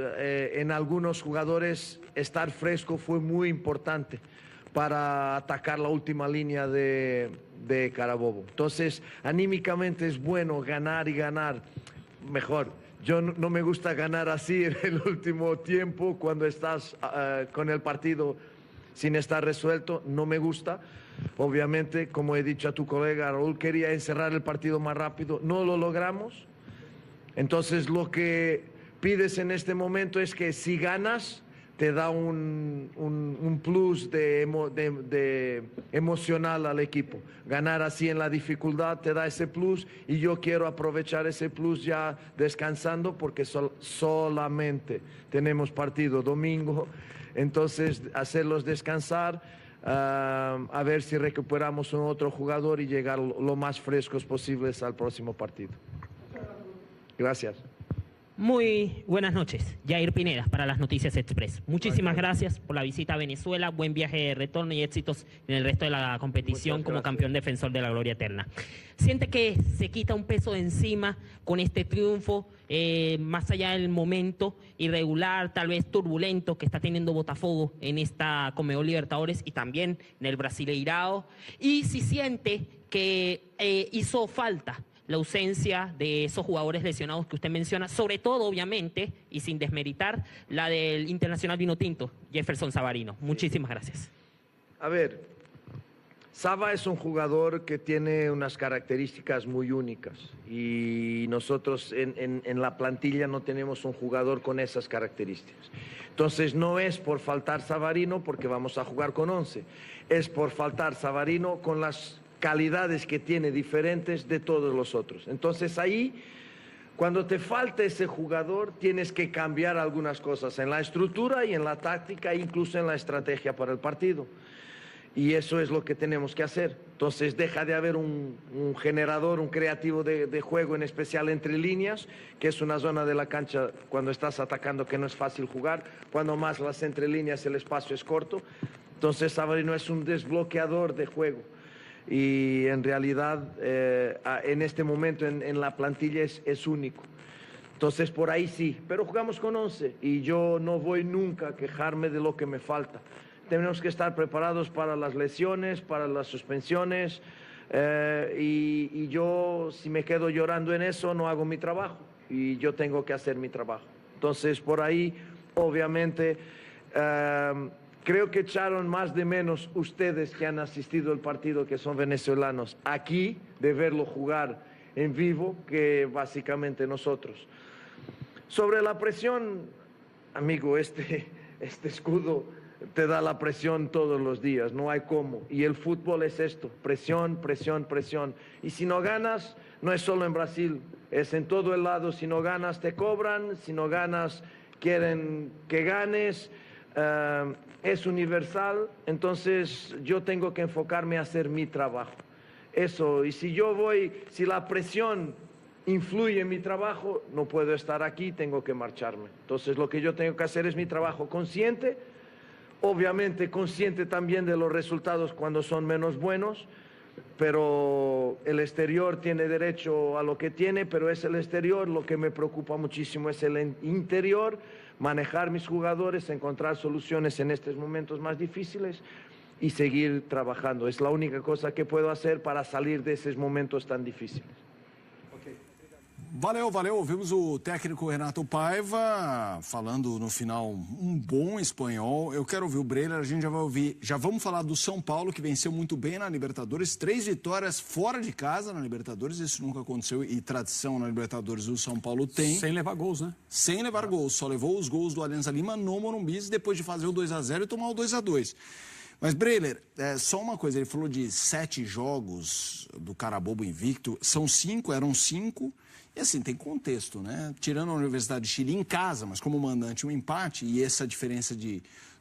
en algunos jugadores estar fresco fue muy importante para atacar la última línea de Carabobo. Entonces, anímicamente es bueno ganar y ganar mejor. Yo no me gusta ganar así en el último tiempo, cuando estás con el partido sin estar resuelto, no me gusta. Obviamente, como he dicho a tu colega, Raúl quería encerrar el partido más rápido, no lo logramos. Entonces, lo que pides en este momento es que si ganas, te da un plus de emocional al equipo. Ganar así en la dificultad te da ese plus y yo quiero aprovechar ese plus ya descansando porque solamente tenemos partido domingo, entonces hacerlos descansar, a ver si recuperamos un otro jugador y llegar lo más frescos posibles al próximo partido. Gracias. Muy buenas noches, Jair Pineda para las Noticias Express. Muchísimas gracias por la visita a Venezuela, buen viaje de retorno y éxitos en el resto de la competición como campeón defensor de la gloria eterna. ¿Siente que se quita un peso de encima con este triunfo, más allá del momento irregular, tal vez turbulento que está teniendo Botafogo en esta Conmebol Libertadores y también en el Brasileirao? Y si siente que hizo falta la ausencia de esos jugadores lesionados que usted menciona, sobre todo, obviamente, y sin desmeritar, la del Internacional Vinotinto, Jefferson Savarino. Muchísimas gracias. A ver, Saba es un jugador que tiene unas características muy únicas y nosotros en la plantilla no tenemos un jugador con esas características. Entonces no es por faltar Savarino porque vamos a jugar con 11, es por faltar Savarino con las calidades que tiene diferentes de todos los otros. Entonces ahí, cuando te falta ese jugador, tienes que cambiar algunas cosas en la estructura y en la táctica, incluso en la estrategia para el partido. Y eso es lo que tenemos que hacer. Entonces deja de haber un generador, un creativo de juego, en especial entre líneas, que es una zona de la cancha cuando estás atacando que no es fácil jugar, cuando más las entre líneas el espacio es corto. Entonces Savarino es un desbloqueador de juego. Y en realidad en este momento en la plantilla es único. Entonces por ahí sí, pero jugamos con 11 y yo no voy nunca a quejarme de lo que me falta. Tenemos que estar preparados para las lesiones, para las suspensiones y yo si me quedo llorando en eso no hago mi trabajo y yo tengo que hacer mi trabajo. Entonces por ahí obviamente creo que echaron más de menos ustedes que han asistido al partido, que son venezolanos, aquí de verlo jugar en vivo, que básicamente nosotros. Sobre la presión, amigo, este escudo te da la presión todos los días, no hay cómo. Y el fútbol es esto, presión, presión, presión. Y si no ganas, no es solo en Brasil, es en todo el lado. Si no ganas, te cobran, si no ganas, quieren que ganes. Es universal, entonces yo tengo que enfocarme a hacer mi trabajo. Eso, y si la presión influye en mi trabajo, no puedo estar aquí, tengo que marcharme. Entonces lo que yo tengo que hacer es mi trabajo consciente, obviamente consciente también de los resultados cuando son menos buenos, pero el exterior tiene derecho a lo que tiene, pero es el exterior, lo que me preocupa muchísimo es el interior, manejar mis jugadores, encontrar soluciones en estos momentos más difíciles y seguir trabajando. Es la única cosa que puedo hacer para salir de esos momentos tan difíciles. Valeu, valeu. Ouvimos o técnico Renato Paiva falando no final um bom espanhol. Eu quero ouvir o Breler, a gente já vai ouvir. Já vamos falar do São Paulo, que venceu muito bem na Libertadores. 3 vitórias fora de casa na Libertadores. Isso nunca aconteceu e tradição na Libertadores o São Paulo tem. Sem levar gols, né? Sem levar gols. Só levou os gols do Alianza Lima no Morumbi depois de fazer o 2-0 e tomar o 2-2. Mas, Breler, só uma coisa. Ele falou de 7 jogos do Carabobo invicto. São 5, eram 5. E assim, tem contexto, né? Tirando a Universidade de Chile em casa, mas como mandante um empate, e essa diferença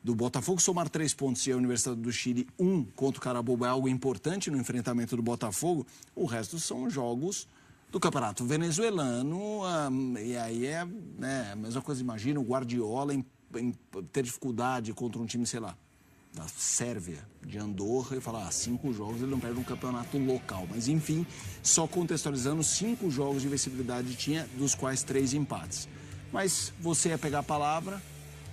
do Botafogo somar 3 pontos e a Universidade do Chile 1 contra o Carabobo é algo importante no enfrentamento do Botafogo, o resto são jogos do Campeonato Venezuelano, e aí é a mesma coisa, imagina o Guardiola em ter dificuldade contra um time, sei lá, da Sérvia, de Andorra, e falar, 5 jogos ele não perde um campeonato local. Mas, enfim, só contextualizando, 5 jogos de invencibilidade tinha, dos quais 3 empates. Mas você ia pegar a palavra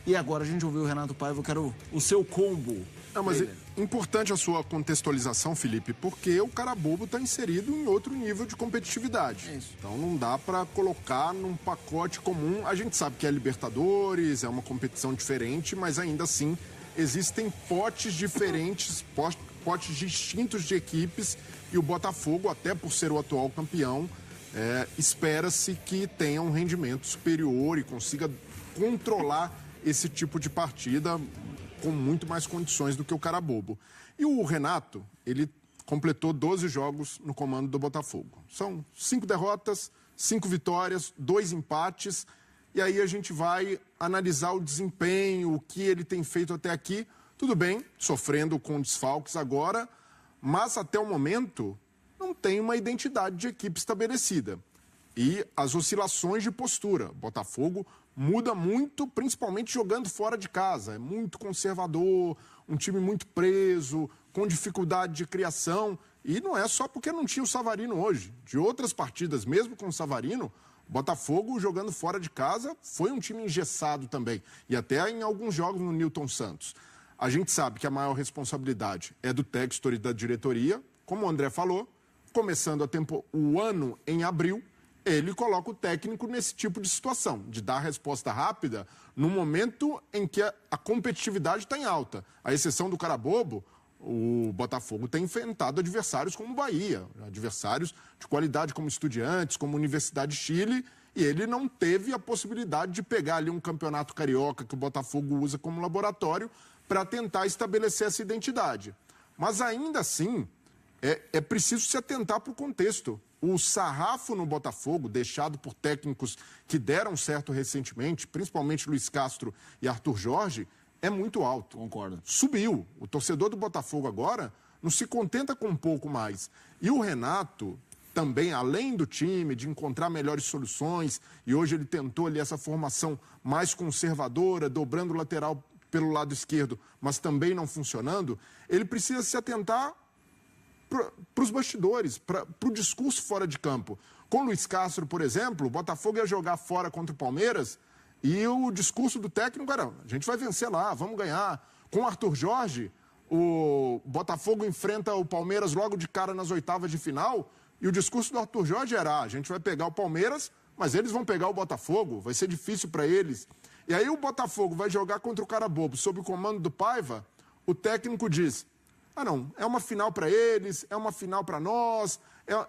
e agora a gente ouviu o Renato Paiva, eu quero o seu combo. Não, mas é importante a sua contextualização, Felipe, porque o Carabobo está inserido em outro nível de competitividade. Então não dá para colocar num pacote comum. A gente sabe que é Libertadores, é uma competição diferente, mas ainda assim existem potes diferentes, potes distintos de equipes, e o Botafogo, até por ser o atual campeão, espera-se que tenha um rendimento superior e consiga controlar esse tipo de partida com muito mais condições do que o Carabobo. E o Renato, ele completou 12 jogos no comando do Botafogo. São 5 derrotas, 5 vitórias, 2 empates. E aí a gente vai analisar o desempenho, o que ele tem feito até aqui. Tudo bem, sofrendo com desfalques agora, mas até o momento não tem uma identidade de equipe estabelecida. E as oscilações de postura. Botafogo muda muito, principalmente jogando fora de casa. É muito conservador, um time muito preso, com dificuldade de criação. E não é só porque não tinha o Savarino hoje. De outras partidas, mesmo com o Savarino, Botafogo, jogando fora de casa, foi um time engessado também. E até em alguns jogos no Newton Santos. A gente sabe que a maior responsabilidade é do Textor e da diretoria. Como o André falou, começando o ano em abril, ele coloca o técnico nesse tipo de situação, de dar resposta rápida no momento em que a competitividade está em alta. À exceção do Carabobo, o Botafogo tem enfrentado adversários como o Bahia, adversários de qualidade como Estudiantes, como Universidade de Chile, e ele não teve a possibilidade de pegar ali um campeonato carioca que o Botafogo usa como laboratório para tentar estabelecer essa identidade. Mas ainda assim, é preciso se atentar para o contexto. O sarrafo no Botafogo, deixado por técnicos que deram certo recentemente, principalmente Luiz Castro e Arthur Jorge, é muito alto. Concordo. Subiu. O torcedor do Botafogo agora não se contenta com um pouco mais. E o Renato também, além do time, de encontrar melhores soluções, e hoje ele tentou ali essa formação mais conservadora, dobrando o lateral pelo lado esquerdo, mas também não funcionando, ele precisa se atentar para os bastidores, para o discurso fora de campo. Com o Luiz Castro, por exemplo, o Botafogo ia jogar fora contra o Palmeiras e o discurso do técnico era: a gente vai vencer lá, vamos ganhar. Com o Arthur Jorge, o Botafogo enfrenta o Palmeiras logo de cara nas oitavas de final e o discurso do Arthur Jorge era: a gente vai pegar o Palmeiras, mas eles vão pegar o Botafogo, vai ser difícil para eles. E aí o Botafogo vai jogar contra o Carabobo sob o comando do Paiva, o técnico diz: ah, não, é uma final para eles, é uma final para nós.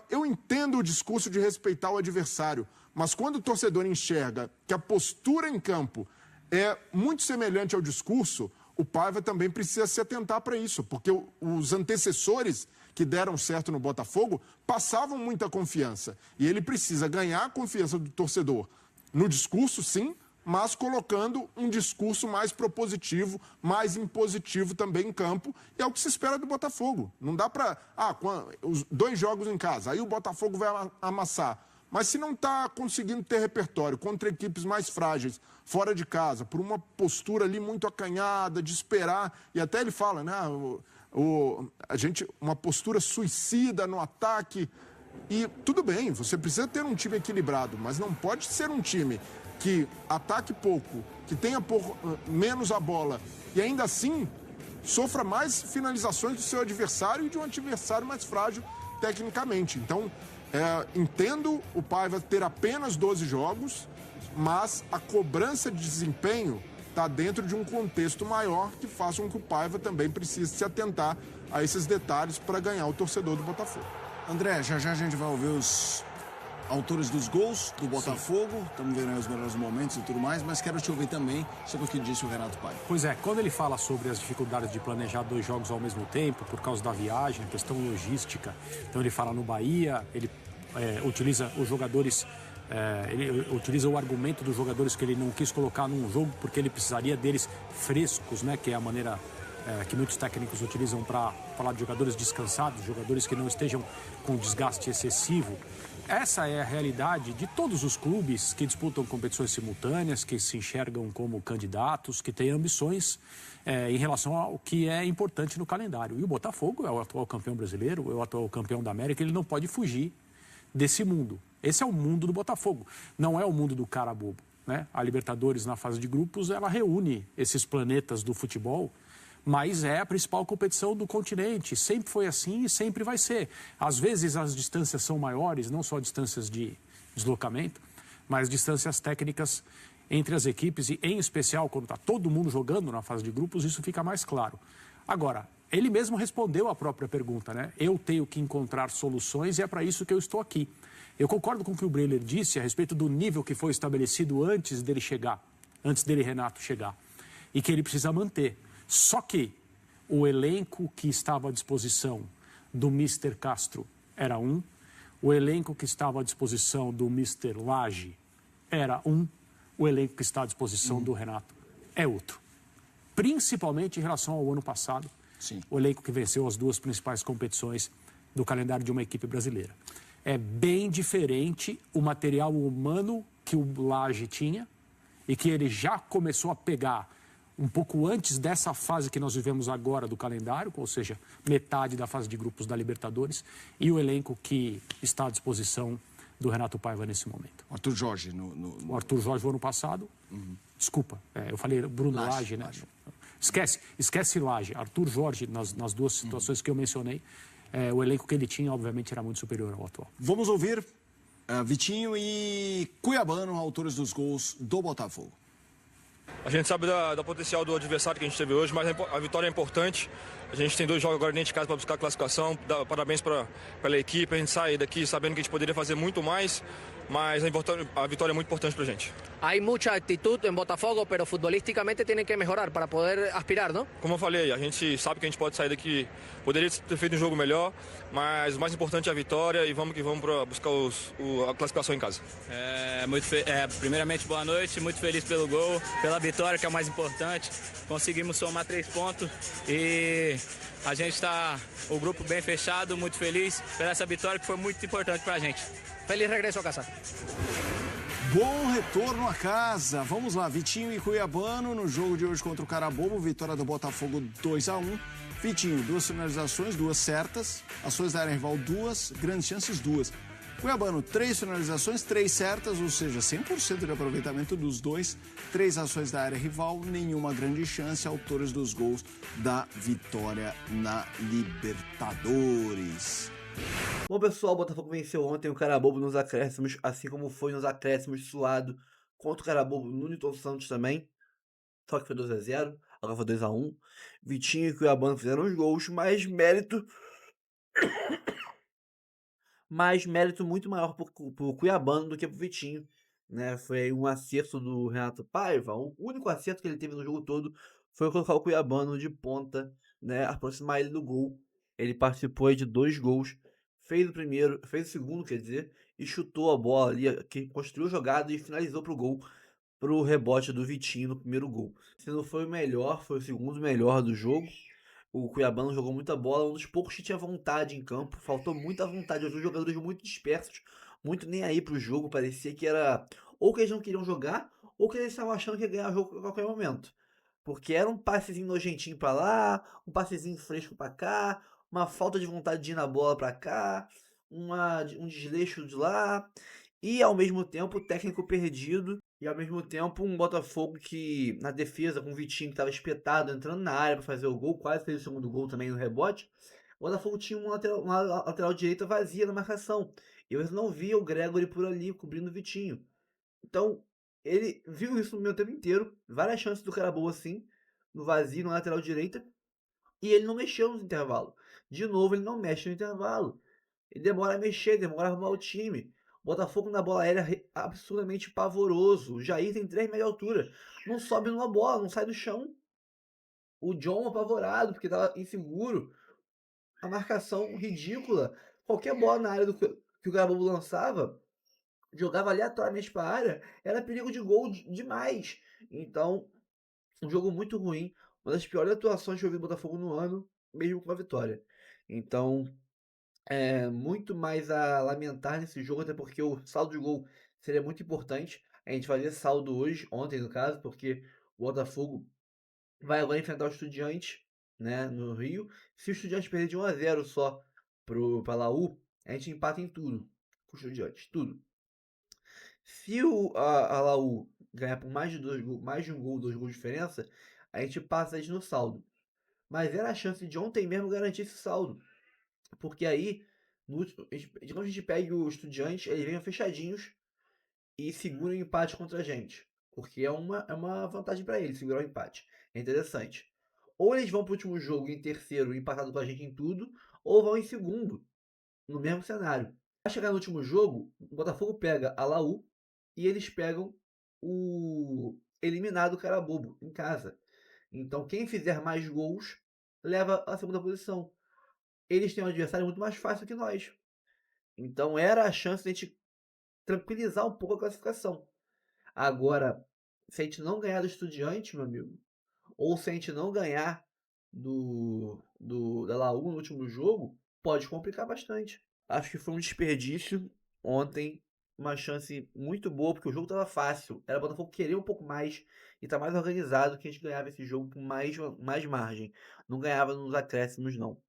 Eu entendo o discurso de respeitar o adversário, mas quando o torcedor enxerga que a postura em campo é muito semelhante ao discurso, o Paiva também precisa se atentar para isso, porque os antecessores que deram certo no Botafogo passavam muita confiança. E ele precisa ganhar a confiança do torcedor no discurso, sim, mas colocando um discurso mais propositivo, mais impositivo também em campo, e é o que se espera do Botafogo. Não dá para... os 2 jogos em casa, aí o Botafogo vai amassar. Mas se não está conseguindo ter repertório contra equipes mais frágeis, fora de casa, por uma postura ali muito acanhada, de esperar, e até ele fala, né, uma postura suicida no ataque, e tudo bem, você precisa ter um time equilibrado, mas não pode ser um time que ataque pouco, que tenha menos a bola e ainda assim sofra mais finalizações do seu adversário e de um adversário mais frágil tecnicamente. Então, entendo o Paiva ter apenas 12 jogos, mas a cobrança de desempenho está dentro de um contexto maior que faça com que o Paiva também precise se atentar a esses detalhes para ganhar o torcedor do Botafogo. André, já a gente vai ouvir os autores dos gols do Botafogo, estamos vendo aí os melhores momentos e tudo mais, mas quero te ouvir também sobre o que disse o Renato Paiva. Pois é, quando ele fala sobre as dificuldades de planejar 2 jogos ao mesmo tempo, por causa da viagem, a questão logística, então ele fala no Bahia, ele utiliza os jogadores, ele utiliza o argumento dos jogadores que ele não quis colocar num jogo porque ele precisaria deles frescos, né, que é a maneira que muitos técnicos utilizam para falar de jogadores descansados, jogadores que não estejam com desgaste excessivo. Essa é a realidade de todos os clubes que disputam competições simultâneas, que se enxergam como candidatos, que têm ambições em relação ao que é importante no calendário. E o Botafogo é o atual campeão brasileiro, é o atual campeão da América, ele não pode fugir desse mundo. Esse é o mundo do Botafogo, não é o mundo do Carabobo, né? A Libertadores, na fase de grupos, ela reúne esses planetas do futebol, mas é a principal competição do continente. Sempre foi assim e sempre vai ser. Às vezes as distâncias são maiores, não só distâncias de deslocamento, mas distâncias técnicas entre as equipes e, em especial, quando está todo mundo jogando na fase de grupos, isso fica mais claro. Agora, ele mesmo respondeu à própria pergunta, né? Eu tenho que encontrar soluções e é para isso que eu estou aqui. Eu concordo com o que o Breler disse a respeito do nível que foi estabelecido antes dele chegar, antes dele, Renato, chegar, e que ele precisa manter. Só que o elenco que estava à disposição do Mr. Castro era um, o elenco que estava à disposição do Mr. Lage era um, o elenco que está à disposição do Renato é outro. Principalmente em relação ao ano passado, Sim. O elenco que venceu as 2 principais competições do calendário de uma equipe brasileira. É bem diferente o material humano que o Lage tinha e que ele já começou a pegar um pouco antes dessa fase que nós vivemos agora do calendário, ou seja, metade da fase de grupos da Libertadores, e o elenco que está à disposição do Renato Paiva nesse momento. O Arthur Jorge. O Arthur Jorge, no ano passado, desculpa, eu falei Bruno Lage, né? Lage. Esquece Lage. Arthur Jorge, nas 2 situações que eu mencionei, o elenco que ele tinha, obviamente, era muito superior ao atual. Vamos ouvir Vitinho e Cuiabano, autores dos gols do Botafogo. A gente sabe da potencial do adversário que a gente teve hoje, mas a vitória é importante. A gente tem 2 jogos agora dentro de casa para buscar a classificação. Parabéns pela equipe. A gente sai daqui sabendo que a gente poderia fazer muito mais. mas a vitória é muito importante para a gente. Hay mucha actitud en Botafogo, pero futbolísticamente tienen que mejorar para poder aspirar, ¿no? Como eu falei, a gente sabe que a gente pode sair daqui, poderia ter feito um jogo melhor, mas o mais importante é a vitória e vamos que vamos para buscar a classificação em casa. Primeiramente, boa noite, muito feliz pelo gol, pela vitória, que é o mais importante. Conseguimos somar 3 pontos e a gente está, o grupo bem fechado, muito feliz por essa vitória que foi muito importante para a gente. Feliz regresso a casa. Bom retorno a casa. Vamos lá, Vitinho e Cuiabano no jogo de hoje contra o Carabobo. Vitória do Botafogo 2-1. Vitinho, 2 finalizações, 2 certas. Ações da área rival, 2. Grandes chances, 2. Cuiabano, 3 finalizações, 3 certas, ou seja, 100% de aproveitamento dos dois. 3 ações da área rival, nenhuma grande chance. Autores dos gols da vitória na Libertadores. Bom, pessoal, o Botafogo venceu ontem o Carabobo nos acréscimos, assim como foi nos acréscimos suado contra o Carabobo no Newton Santos também. Só que foi 2-0, agora foi 2-1. Vitinho e Cuiabano fizeram os gols, mas mérito muito maior pro Cuiabano do que pro Vitinho, né? Foi um acerto do Renato Paiva. O único acerto que ele teve no jogo todo foi colocar o Cuiabano de ponta, né? Aproximar ele do gol. Ele participou de 2 gols, fez o segundo, quer dizer, e chutou a bola ali, que construiu jogada e finalizou pro gol, pro rebote do Vitinho no primeiro gol. Se não foi o melhor, foi o segundo melhor do jogo. O Cuiabano jogou muita bola, um dos poucos que tinha vontade em campo, faltou muita vontade. Os jogadores muito dispersos, muito nem aí pro jogo, parecia que era ou que eles não queriam jogar, ou que eles estavam achando que ia ganhar o jogo a qualquer momento. Porque era um passezinho nojentinho pra lá, um passezinho fresco pra cá, uma falta de vontade de ir na bola pra cá, um desleixo de lá, e ao mesmo tempo o técnico perdido, e ao mesmo tempo um Botafogo que na defesa com o Vitinho que estava espetado, entrando na área para fazer o gol, quase fez o segundo gol também no rebote. O Botafogo tinha uma lateral direita vazia na marcação, e eu não via o Gregory por ali cobrindo o Vitinho. Então ele viu isso no meu tempo inteiro, várias chances do Carabobo assim, no vazio, na lateral direita, e ele não mexeu no intervalo. De novo, ele não mexe no intervalo. Ele demora a mexer, demora a arrumar o time. O Botafogo na bola aérea absurdamente pavoroso. O Jair tem 3 metros de altura. Não sobe numa bola, não sai do chão. O John apavorado, porque estava inseguro. A marcação ridícula. Qualquer bola na área que o Carabobo lançava, jogava aleatoriamente para a área, era perigo de gol demais. Então, um jogo muito ruim. Uma das piores atuações que eu vi do Botafogo no ano, mesmo com a vitória. Então, muito mais a lamentar nesse jogo, até porque o saldo de gol seria muito importante. A gente fazia saldo hoje, ontem no caso, porque o Botafogo vai agora enfrentar o Estudiantes, né, no Rio. Se o Estudiantes perder de 1-0 só para a Laú, a gente empata em tudo com o Estudiantes, tudo. Se a Laú ganhar por mais de um gol, 2 gols de diferença, a gente passa eles no saldo. Mas era a chance de ontem mesmo garantir esse saldo. Porque aí, digamos que a gente pegue o Estudiantes, eles venham fechadinhos e seguram o empate contra a gente. Porque é uma vantagem para eles segurar o empate. É interessante. Ou eles vão para o último jogo em terceiro, empatado com a gente em tudo, ou vão em segundo, no mesmo cenário. Para chegar no último jogo, o Botafogo pega a Laú e eles pegam o eliminado Carabobo em casa. Então, quem fizer mais gols leva a segunda posição. Eles têm um adversário muito mais fácil que nós. Então, era a chance de a gente tranquilizar um pouco a classificação. Agora, se a gente não ganhar do Estudiante, meu amigo, ou se a gente não ganhar da Laú no último jogo, pode complicar bastante. Acho que foi um desperdício ontem, uma chance muito boa, porque o jogo estava fácil. Era o Botafogo querer um pouco mais e tá mais organizado, que a gente ganhava esse jogo com mais margem. Não ganhava nos acréscimos, não.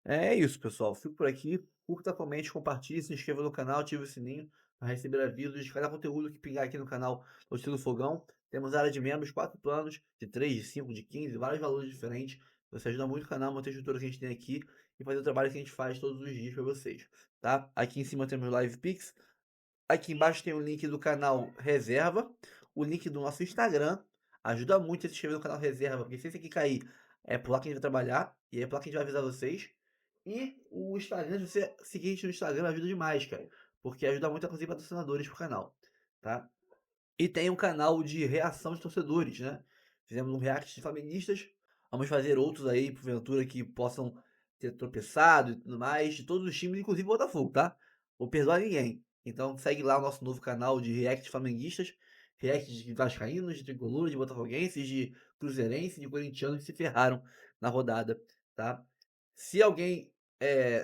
É isso, pessoal. Fico por aqui. Curta, comente, compartilhe, se inscreva no canal, ative o sininho para receber avisos de cada conteúdo que pingar aqui no canal do Estilo Fogão. Temos área de membros, 4 planos, de 3, de 5, de 15, vários valores diferentes. Você ajuda muito o canal a manter a estrutura que a gente tem aqui e fazer o trabalho que a gente faz todos os dias para vocês, tá? Aqui em cima temos Live Pix. Aqui embaixo tem o link do canal Reserva, o link do nosso Instagram. Ajuda muito a se inscrever no canal Reserva, porque se esse aqui cair, é por lá que a gente vai trabalhar e é por lá que a gente vai avisar vocês. E o Instagram, se você seguir a gente no Instagram, ajuda demais, cara. porque ajuda muito a conseguir patrocinadores pro canal, tá? E tem um canal de reação de torcedores, né? Fizemos um react de flamenguistas, vamos fazer outros aí, porventura, que possam ter tropeçado e tudo mais, de todos os times, inclusive o Botafogo, tá? Vou perdoar ninguém. Então segue lá o nosso novo canal de react flamenguistas, react de vascaínos, de tricolores, de botafoguenses, de cruzeirenses, de corintianos que se ferraram na rodada, tá? Se alguém,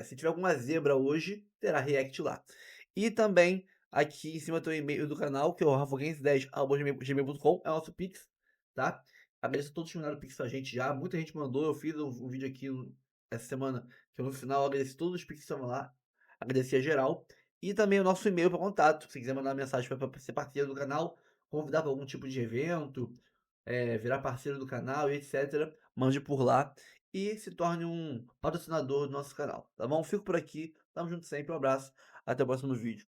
se tiver alguma zebra hoje, terá react lá. E também aqui em cima tem o e-mail do canal, que é o rafoguense10@gmail.com, é o nosso Pix, tá? Agradeço a todos que mandaram Pix pra gente já, muita gente mandou, eu fiz um vídeo aqui essa semana, que no final eu agradeci todos os Pix que estavam lá, agradeci a geral. E também o nosso e-mail para contato, se quiser mandar mensagem para ser parceiro do canal, convidar para algum tipo de evento, virar parceiro do canal e etc. Mande por lá e se torne um patrocinador do nosso canal, tá bom? Fico por aqui, tamo junto sempre, um abraço, até o próximo vídeo.